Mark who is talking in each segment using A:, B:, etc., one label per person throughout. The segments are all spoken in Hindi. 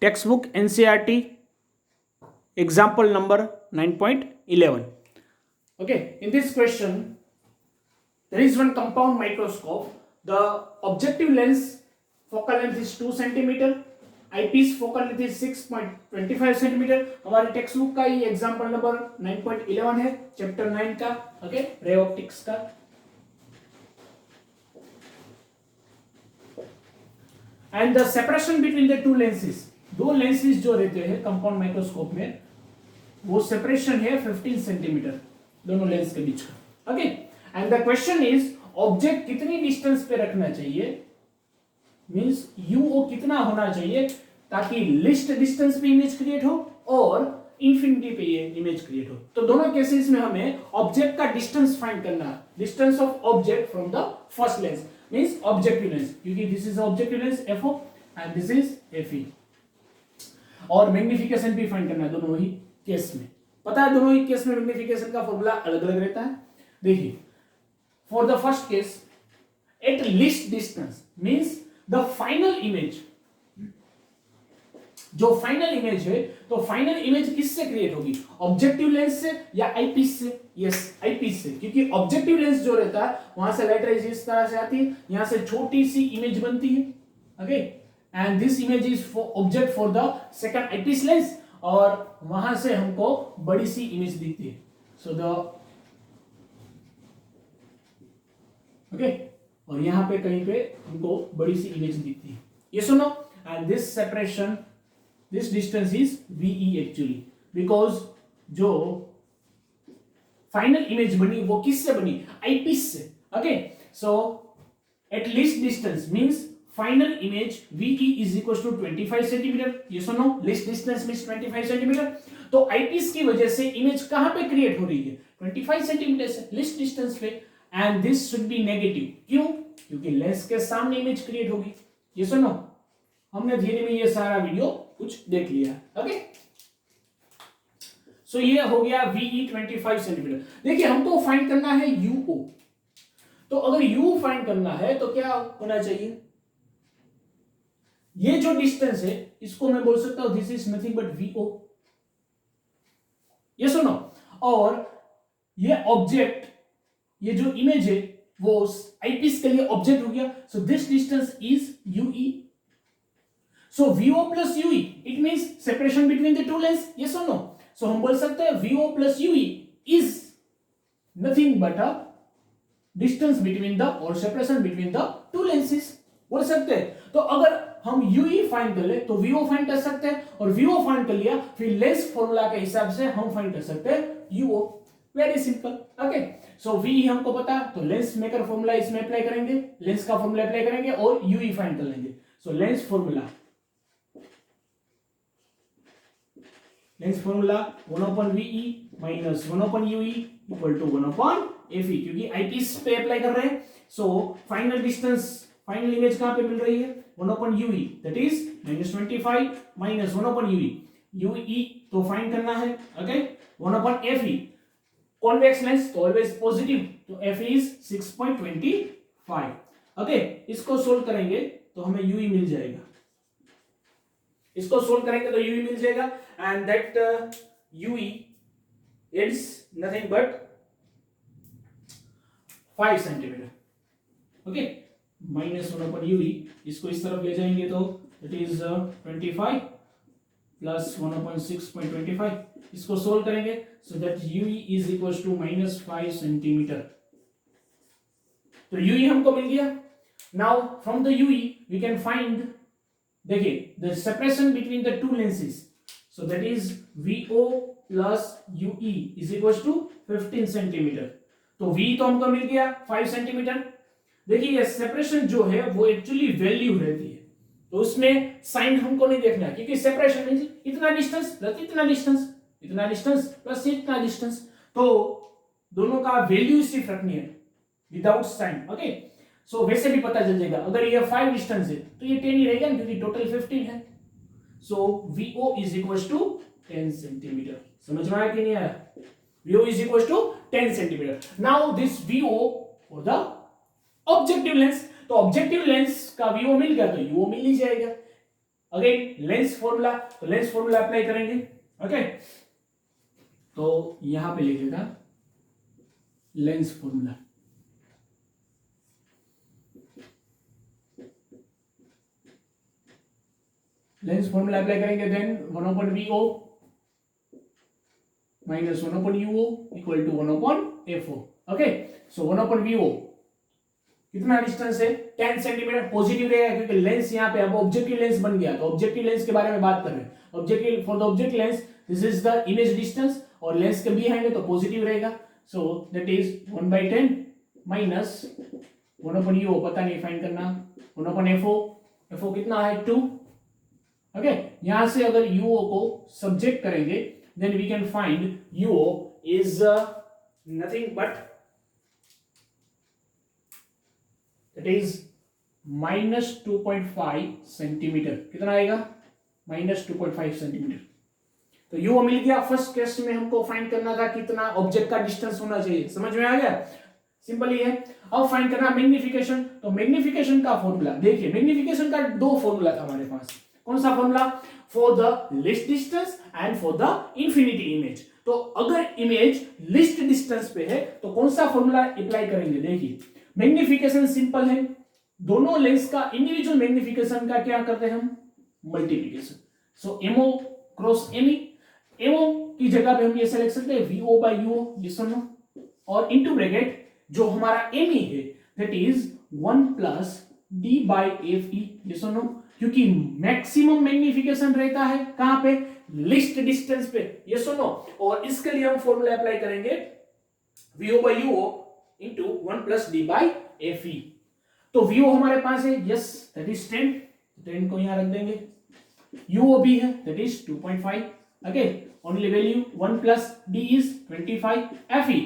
A: textbook NCERT example number 9.11. Okay, in this question there is one compound microscope. The objective lens focal length is 2 cm, eyepiece focal length is 6.25 cm. हमारे टेक्स्ट बुक का ये एग्जांपल नंबर 9.11 है, चैप्टर 9 का. ओके, रे ऑप्टिक्स का. And the separation between the two lenses, दो लेंसेज जो रहते हैं कंपाउंड माइक्रोस्कोप में, वो सेपरेशन है 15 सेंटीमीटर दोनों लेंस के बीच का. Okay, and the question is object कितनी डिस्टेंस पे रखना चाहिए, मींस यूओ कितना होना चाहिए ताकि लिस्ट डिस्टेंस पे इमेज क्रिएट हो और इंफिनिटी पे ये इमेज क्रिएट हो. तो दोनों केसेस में हमें ऑब्जेक्ट का डिस्टेंस फाइंड करना है, distance of object from the first lens, means objective lens, क्योंकि this is objective lens F O and this is F E. और मैग्निफिकेशन भी फाइंड करना है दोनों ही केस में. पता है दोनों ही केस में मैग्निफिकेशन का फॉर्मूला अलग अलग रहता है. देखिए, for the first case at least distance means the final image, जो फाइनल इमेज है, तो फाइनल इमेज किससे क्रिएट होगी, ऑब्जेक्टिव लेंस से या आईपीस से. यस, आईपीस से, क्योंकि ऑब्जेक्टिव लेंस जो रहता है वहां से लाइट रेज इस तरह से आती है, यहां से छोटी सी इमेज बनती है. Okay, and this image is for object for the second eyepiece lens, और वहां से हमको बड़ी सी इमेज दिखती है. सो द ओके, और यहां पे कहीं पे हमको बड़ी सी इमेज दिखती है. ये सुनो, and this separation, this distance is VE actually, because जो फाइनल इमेज बनी वो किससे बनी, आईपीस से. Okay, so at least distance means final image VE is equal to 25 centimeter. ये सुनो, लीस्ट डिस्टेंस मींस 25 सेंटीमीटर. तो आईपीस की वजह से इमेज कहां पे क्रिएट हो रही है, 25 सेंटीमीटर से लीस्ट डिस्टेंस पे, and this should be negative. क्यों, क्योंकि लेंस के सामने इमेज क्रिएट होगी. ये सुनो, हमने धीरे में ये सारा वीडियो कुछ देख लिया. ओके, सो ये हो गया वीई 25 सेंटीमीटर. देखिए, हमको फाइंड करना है यूओ. तो अगर यू फाइंड करना है तो क्या होना चाहिए, ये जो डिस्टेंस है इसको मैं बोल सकता हूं this is nothing but VO. ये सुनो, और ये ऑब्जेक्ट, ये जो इमेज है वो आईपीस के लिए ऑब्जेक्ट हो गया. So this distance is U E. So V O plus U E, it means separation between the two lens. ये सुनो, सो हम बोल सकते हैं V O plus U E is nothing but a distance between the और separation between the two lenses, बोल सकते हैं. तो अगर हम यूई फाइंड कर ले तो वीओ फाइंड कर सकते हैं, और वीओ फाइंड कर लिया फिर लेंस फॉर्मूला के हिसाब से हम फाइंड कर सकते हैं U O. Very simple. Okay, so we हमको पता, तो लेंस मेकर फॉर्मूला इसमें अप्लाई करेंगे, लेंस का फॉर्मूला अप्लाई करेंगे और यूई फाइंड कर लेंगे. So lens formula 1/VE minus 1/UE equal to 1/FE, क्योंकि आईपीस पे अप्लाई कर रहे हैं. So final distance, final image कहां पे मिल रही है, 1/UE, that is -25 minus 1/UE. UE तो फाइंड करना है. ओके, 1/FE, कॉन्वेक्स लेंस तो ऑलवेज पॉजिटिव, तो F इज 6.25. ओके, इसको सोल्व करेंगे तो हमें UE मिल जाएगा. इसको सोल्व करेंगे तो UE मिल जाएगा, and that UE is nothing but 5 centimetre. Okay, minus 1/UE, इसको इस तरफ ले जाएंगे तो इट इज 25 प्लस 1/6.25. इसको सोल्व करेंगे so that UE is equal to -5 centimetre. तो UE हमको मिल गया. Now from the UE we can find, देखिए, the separation between the two lenses, so that is VO plus UE is equal to 15 centimetre. तो V तो हमको मिल गया 5 सेंटीमीटर. देखिए, ये सेपरेशन जो है वो एक्चुअली वैल्यू रहती है, तो उसमें साइन हमको नहीं देखना है, क्योंकि सेपरेशन मींस इतना डिस्टेंस प्लस इतना डिस्टेंस, इतना डिस्टेंस प्लस इतना डिस्टेंस, तो दोनों का वैल्यू सिर्फ रखनी है विदाउट साइन. ओके, सो वैसे भी पता चल जाएगा, अगर ये 5 डिस्टेंस है तो ये 10 ही रहेगा क्योंकि टोटल 15 है. So VO is equal to 10 centimetre. समझ में आया कि नहीं आया? VO is equal to 10 centimetre. Now this VO for the objective lens, तो ऑब्जेक्टिव लेंस का VO मिल गया तो UO मिल ही जाएगा. अगेन लेंस फॉर्मूला, तो लेंस फॉर्मूला अप्लाई करेंगे। ओके, तो यहां पे लिखेगा lens formula. Lens formula apply करेंगे, then 1/VO minus 1/UO equal to 1/FO। Okay, so 1/VO कितना डिस्टेंस है 10 सेंटीमीटर, पॉजिटिव रहेगा क्योंकि लेंस यहाँ पे अब ऑब्जेक्टिव लेंस बन गया, तो ऑब्जेक्टिव लेंस के बारे में बात कर रहे हैं। Objective, for the objective lens this is the image distance, और लेंस के बिहाइंड है तो पॉजिटिव रहेगा, सो दैट इज 1/10 माइनस 1/UO, पता नहीं फाइंड करना, 1/FO, FO कितना है 2। ओके, यहां से अगर UO को सब्जेक्ट करेंगे then we can find UO is nothing but that is minus 2.5 centimeter. कितना आएगा minus 2.5 सेंटीमीटर। तो यू मिल गया। फर्स्ट केस में हमको फाइंड करना था कितना ऑब्जेक्ट का डिस्टेंस होना चाहिए, समझ में आ गया, सिंपल ही है। अब फाइंड करना मैग्निफिकेशन, तो मैग्निफिकेशन का फॉर्मूला देखिए, मैग्निफिकेशन का दो फॉर्मूला था हमारे पास। कौन सा formula? For the list distance and for the infinity image. तो अगर इमेज लिस्ट डिस्टेंस पे है तो कौन सा फॉर्मूला अप्लाई करेंगे? देखिए मैग्निफिकेशन सिंपल है, दोनों लेंस का इंडिविजुअल मैग्निफिकेशन का क्या करते हैं हम? मल्टीप्लिकेशन। सो MO क्रॉस ME, MO की जगह पे हम ये सेलेक्ट सकते हैं VO बाय UO, ये सुनो, और इनटू ब्रैकेट जो हमारा ME है that is 1 plus D by FE, ये सुनो, क्योंकि मैक्सिमम मैग्निफिकेशन रहता है कहां पे? लिस्ट डिस्टेंस पे, ये सुनो। और इसके लिए हम फॉर्मूला अप्लाई करेंगे VO by UO into 1 plus D by FE। तो VO हमारे पास है, यस दैट इज 10, 10 को यहां रख देंगे। UO भी है that is 2.5। Okay, only value 1 plus D is 25। FE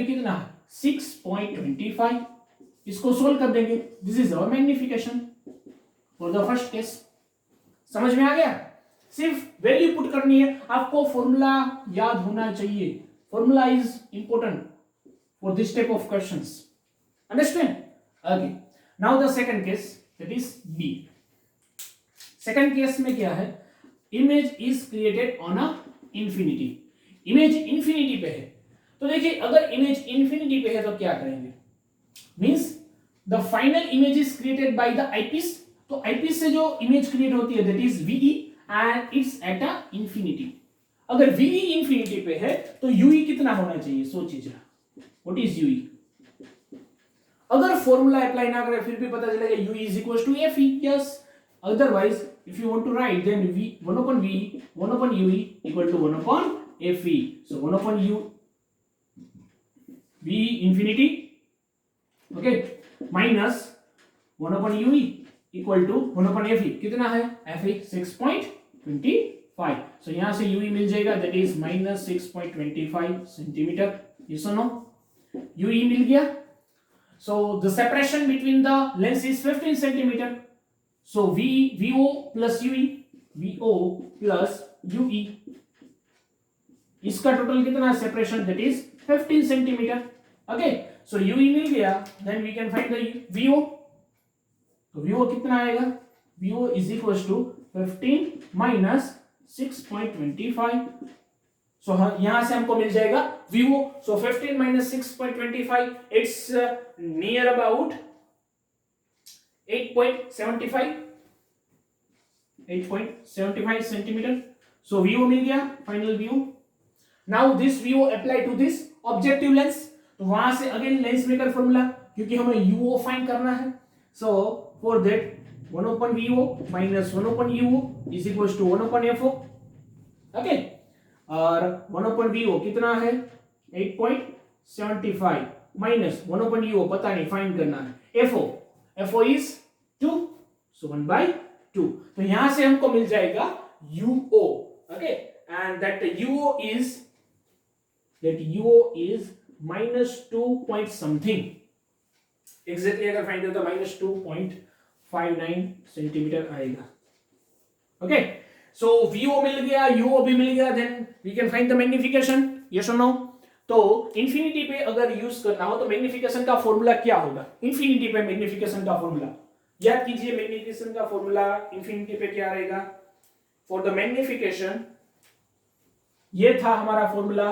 A: कितना है? 6.25। इसको सोल्व कर देंगे, this is our magnification for the first case. समझ में आ गया? सिर्फ वैल्यू पुट करनी है, आपको फॉर्मूला याद होना चाहिए। Formula is important for this type of questions, understand? Okay, now the second case, that is B. second case में क्या है? image is created on a infinity, image infinity पे है। तो देखिए अगर image infinity पे है तो क्या करेंगे? means the final image is created by the eyepiece, तो eyepiece से जो image create होती है that is VE and it's at a infinity। अगर VE infinity पे है तो UE कितना होना चाहिए? सोचिए जरा, What is UE? अगर फॉर्मूला अप्लाई ना करें फिर भी पता चलेगा UE is equals to FE, yes. Otherwise, if you want to write, then 1/VE, 1/UE equal to 1/FE. So 1/VE infinity, okay, minus 1/UE equal to 1/FE. कितना है? FE 6.25. So यहाँ से UE मिल जाएगा, that is minus 6.25 सेंटीमीटर। ये सुनो, UE मिल गया। So the separation between the lens is 15 centimeter. So VO plus UE, VO plus UE, इसका टोटल कितना separation? That is 15 centimeter. Okay, so UE मिल गया, then we can find the VO। तो VO कितना आएगा? VO is equal to 15 minus 6.25। So यहां से हमको मिल जाएगा VO। So 15 minus 6.25, it's near about 8.75 centimeter. So VO मिल गया, final VO। Now this VO apply to this objective lens, तो वहां से अगेन लेंस मेकर फॉर्मूला, क्योंकि हमें UO फाइंड करना है। So for that 1/VO minus 1/UO is equal to 1/FO। Okay, और 1/VO कितना है? 8.75 माइनस 1/UO पता नहीं, फाइंड करना है। FO is 2, so 1/2। तो यहां से हमको मिल जाएगा UO। Okay, and that UO is minus 2 point something। Exactly अगर फाइंड हो तो minus 2.59 सेंटीमीटर आएगा। ओके, सो VO मिल गया, UO भी मिल गया, then we can find the magnification, yes और नो। तो इंफिनिटी पे अगर यूज करना हो तो मैग्निफिकेशन का फॉर्मूला क्या होगा? इंफिनिटी पे मैग्निफिकेशन का फॉर्मूला याद कीजिए मैग्निफिकेशन का फॉर्मूला इंफिनिटी पे क्या रहेगा? फॉर द मैग्निफिकेशन ये था हमारा formula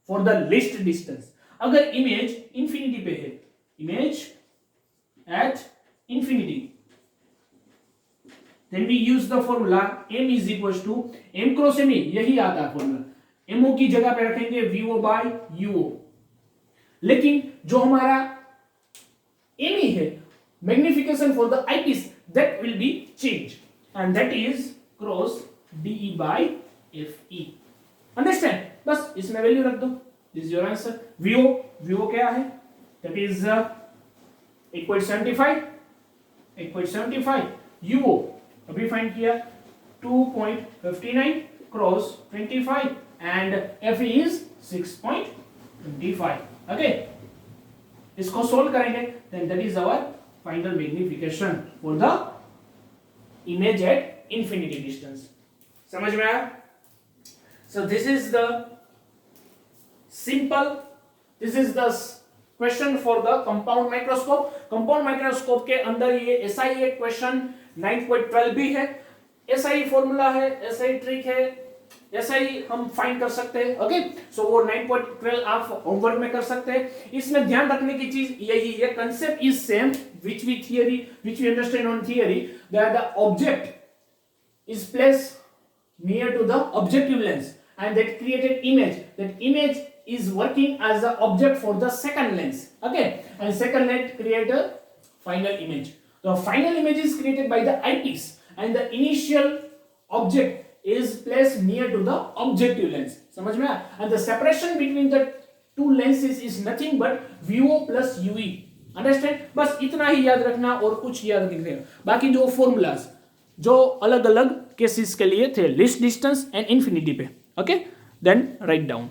A: for the least distance. अगर इमेज इंफिनिटी पे है, image at infinity, then we use the formula m is equals to m cross m, यही आता है फॉर्मूला। mo की जगह पे रखेंगे vo by uo, लेकिन जो हमारा me है magnification for the eyepiece, that will be changed and that is cross de by fe। Understand? बस इसमें वैल्यू रख दो, this is your answer. vo क्या है? that is 8.75 uo अभी फाइंड किया 2.59 cross 25 and f is 6.25। Okay, इसको सोल्व करेंगे then that is our final magnification for the image at infinity distance. समझ में आया? So this is the simple, this is the question for the compound microscope. Compound microscope के अंदर ये एसआई एक क्वेश्चन 9.12 भी है, एसआई फॉर्मूला है, एसआई ट्रिक है, एसआई हम फाइंड कर सकते हैं। ओके, सो वो 9.12 आप होमवर्क में कर सकते हैं। इसमें ध्यान रखने की चीज यही है, concept is same which we understand on theory, that the object is placed near to the objective lens and that created image, that image is working as the object for the second lens, okay, and second lens create a final image. The final image is created by the eyepiece and the initial object is placed near to the objective lens। समझ में आया? And the separation between the two lenses is nothing but VO plus UE। Understand? बस इतना ही याद रखना और कुछ याद नहीं रखना। बाकी जो फॉर्मूलाज जो अलग अलग केसेस के लिए थे, लिस्ट डिस्टेंस एंड इंफिनिटी पे, ओके, देन राइट डाउन।